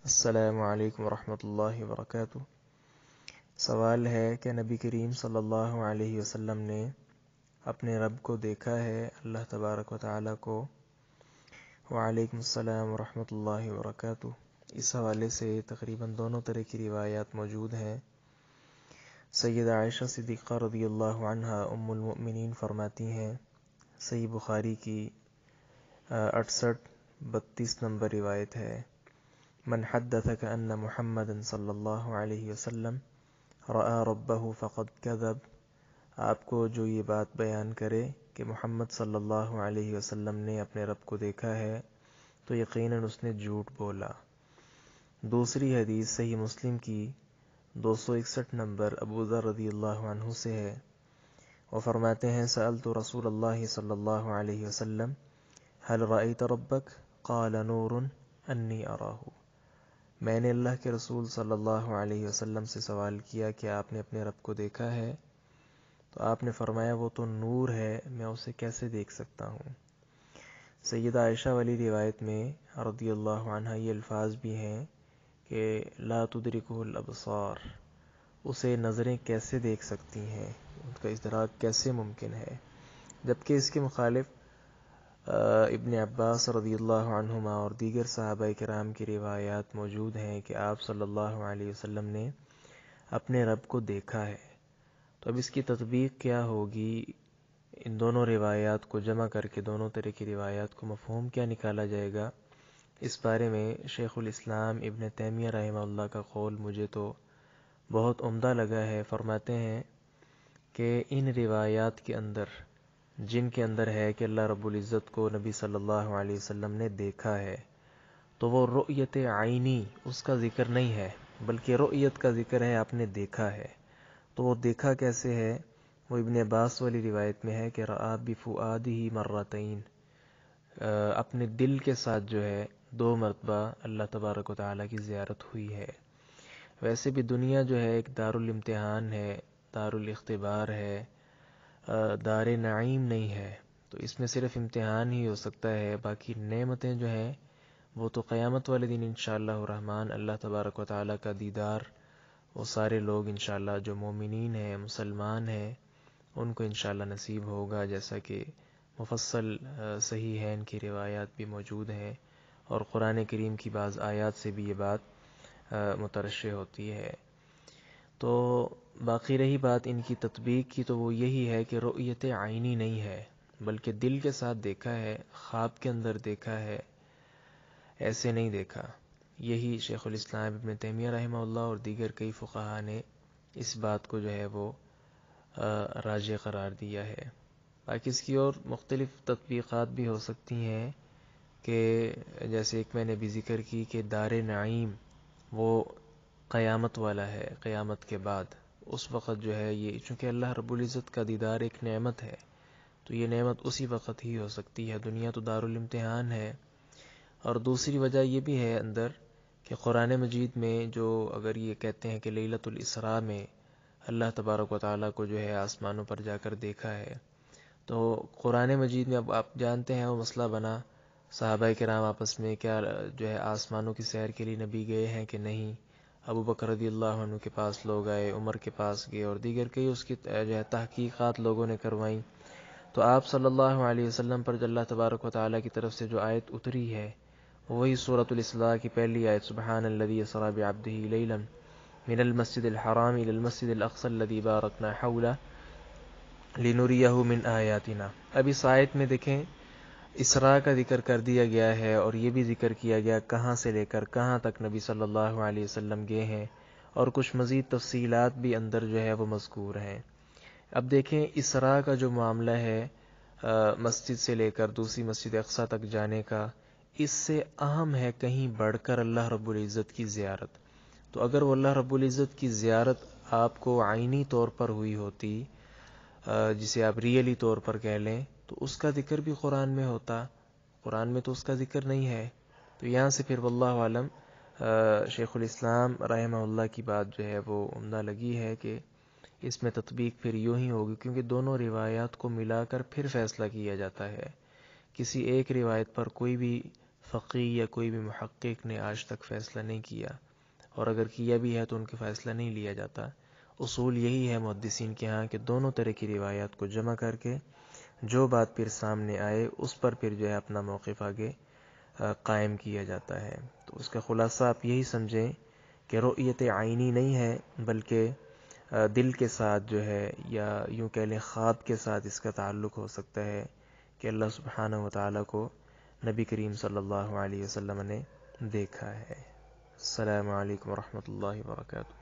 السلام علیکم ورحمۃ اللہ وبرکاتہ۔ سوال ہے کہ نبی کریم صلی اللہ علیہ وسلم نے اپنے رب کو دیکھا ہے، اللہ تبارک و تعالیٰ کو؟ وعلیکم السلام ورحمۃ اللہ وبرکاتہ۔ اس حوالے سے تقریباً دونوں طرح کی روایات موجود ہیں۔ سیدہ عائشہ صدیقہ رضی اللہ عنہا ام المؤمنین فرماتی ہیں، صحیح بخاری کی 68-32 نمبر روایت ہے، من حدثك ان محمد صلی اللہ علیہ وسلم رأى ربه فقد كذب۔ آپ کو جو یہ بات بیان کرے کہ محمد صلی اللہ علیہ وسلم نے اپنے رب کو دیکھا ہے تو یقیناً اس نے جھوٹ بولا۔ دوسری حدیث صحیح مسلم کی 261 نمبر ابو ذر رضی اللہ عنہ سے ہے، وہ فرماتے ہیں، سألت رسول اللہ صلی اللہ علیہ وسلم هل رأيت ربك قال نور انی اراہ۔ میں نے اللہ کے رسول صلی اللہ علیہ وسلم سے سوال کیا کہ آپ نے اپنے رب کو دیکھا ہے؟ تو آپ نے فرمایا وہ تو نور ہے، میں اسے کیسے دیکھ سکتا ہوں۔ سیدہ عائشہ والی روایت میں رضی اللہ عنہ یہ الفاظ بھی ہیں کہ لا تدرکہ الابصار، اسے نظریں کیسے دیکھ سکتی ہیں، ان کا ادراک کیسے ممکن ہے۔ جبکہ اس کے مخالف ابن عباس رضی اللہ عنہما اور دیگر صحابہ کرام کی روایات موجود ہیں کہ آپ صلی اللہ علیہ وسلم نے اپنے رب کو دیکھا ہے۔ تو اب اس کی تطبیق کیا ہوگی؟ ان دونوں روایات کو جمع کر کے دونوں طرح کی روایات کو مفہوم کیا نکالا جائے گا، اس بارے میں شیخ الاسلام ابن تیمیہ رحمہ اللہ کا قول مجھے تو بہت عمدہ لگا ہے۔ فرماتے ہیں کہ ان روایات کے اندر جن کے اندر ہے کہ اللہ رب العزت کو نبی صلی اللہ علیہ وسلم نے دیکھا ہے، تو وہ رؤیت عینی اس کا ذکر نہیں ہے، بلکہ رؤیت کا ذکر ہے، آپ نے دیکھا ہے۔ تو وہ دیکھا کیسے ہے؟ وہ ابن عباس والی روایت میں ہے کہ رآ بفؤادہ مرتین، اپنے دل کے ساتھ جو ہے 2 مرتبہ اللہ تبارک و تعالیٰ کی زیارت ہوئی ہے۔ ویسے بھی دنیا جو ہے ایک دارالامتحان ہے، دارالاختبار ہے، دار نعیم نہیں ہے، تو اس میں صرف امتحان ہی ہو سکتا ہے، باقی نعمتیں جو ہیں وہ تو قیامت والے دن انشاءاللہ الرحمن اللہ تبارک و تعالیٰ کا دیدار وہ سارے لوگ انشاءاللہ جو مومنین ہیں، مسلمان ہیں، ان کو انشاءاللہ نصیب ہوگا، جیسا کہ مفصل صحیحین کی روایات بھی موجود ہیں، اور قرآن کریم کی بعض آیات سے بھی یہ بات مترشح ہوتی ہے۔ تو باقی رہی بات ان کی تطبیق کی، تو وہ یہی ہے کہ رؤیت عینی نہیں ہے، بلکہ دل کے ساتھ دیکھا ہے، خواب کے اندر دیکھا ہے، ایسے نہیں دیکھا۔ یہی شیخ الاسلام ابن تیمیہ رحمہ اللہ اور دیگر کئی فقہا نے اس بات کو جو ہے وہ راجح قرار دیا ہے۔ باقی اس کی اور مختلف تطبیقات بھی ہو سکتی ہیں، کہ جیسے ایک میں نے بھی ذکر کی کہ دار نعیم وہ قیامت والا ہے، قیامت کے بعد اس وقت جو ہے یہ، چونکہ اللہ رب العزت کا دیدار ایک نعمت ہے، تو یہ نعمت اسی وقت ہی ہو سکتی ہے۔ دنیا تو دارالامتحان ہے۔ اور دوسری وجہ یہ بھی ہے اندر کہ قرآن مجید میں جو اگر یہ کہتے ہیں کہ لیلۃ الاسراء میں اللہ تبارک و تعالیٰ کو جو ہے آسمانوں پر جا کر دیکھا ہے، تو قرآن مجید میں اب آپ جانتے ہیں وہ مسئلہ بنا صحابہ کرام آپس میں، کیا جو ہے آسمانوں کی سیر کے لیے نبی گئے ہیں کہ نہیں؟ ابو بکر رضی اللہ عنہ کے پاس لوگ آئے، عمر کے پاس گئے، اور دیگر کئی اس کی جو ہے تحقیقات لوگوں نے کروائیں۔ تو آپ صلی اللہ علیہ وسلم پر جو اللہ تبارک و تعالیٰ کی طرف سے جو آیت اتری ہے، وہی سورۃ الاسراء کی پہلی آیت، سبحان الذی اسریٰ بعبدہ لیلا من المسجد الحرام الی المسجد الاقصی الذی بارکنا حولہ لنریہ من آیاتنا۔ اب اس آیت میں دیکھیں اسراء کا ذکر کر دیا گیا ہے، اور یہ بھی ذکر کیا گیا کہاں سے لے کر کہاں تک نبی صلی اللہ علیہ وسلم گئے ہیں، اور کچھ مزید تفصیلات بھی اندر جو ہے وہ مذکور ہیں۔ اب دیکھیں اسراء کا جو معاملہ ہے، مسجد سے لے کر دوسری مسجد اقصی تک جانے کا، اس سے اہم ہے کہیں بڑھ کر اللہ رب العزت کی زیارت۔ تو اگر وہ اللہ رب العزت کی زیارت آپ کو عینی طور پر ہوئی ہوتی، جسے آپ ریئلی طور پر کہہ لیں، تو اس کا ذکر بھی قرآن میں ہوتا، قرآن میں تو اس کا ذکر نہیں ہے۔ تو یہاں سے پھر واللہ عالم شیخ الاسلام رحمہ اللہ کی بات جو ہے وہ عمدہ لگی ہے کہ اس میں تطبیق پھر یوں ہی ہوگی، کیونکہ دونوں روایات کو ملا کر پھر فیصلہ کیا جاتا ہے۔ کسی ایک روایت پر کوئی بھی فقیہ یا کوئی بھی محقق نے آج تک فیصلہ نہیں کیا، اور اگر کیا بھی ہے تو ان کا فیصلہ نہیں لیا جاتا۔ اصول یہی ہے محدثین کے ہاں کہ دونوں طرح کی روایات کو جمع کر کے جو بات پھر سامنے آئے اس پر پھر جو ہے اپنا موقف آگے قائم کیا جاتا ہے۔ تو اس کا خلاصہ آپ یہی سمجھیں کہ رؤیت عینی نہیں ہے، بلکہ دل کے ساتھ جو ہے، یا یوں کہہ لیں خواب کے ساتھ اس کا تعلق ہو سکتا ہے کہ اللہ سبحانہ و تعالیٰ کو نبی کریم صلی اللہ علیہ وسلم نے دیکھا ہے۔ السلام علیکم ورحمۃ اللہ وبرکاتہ۔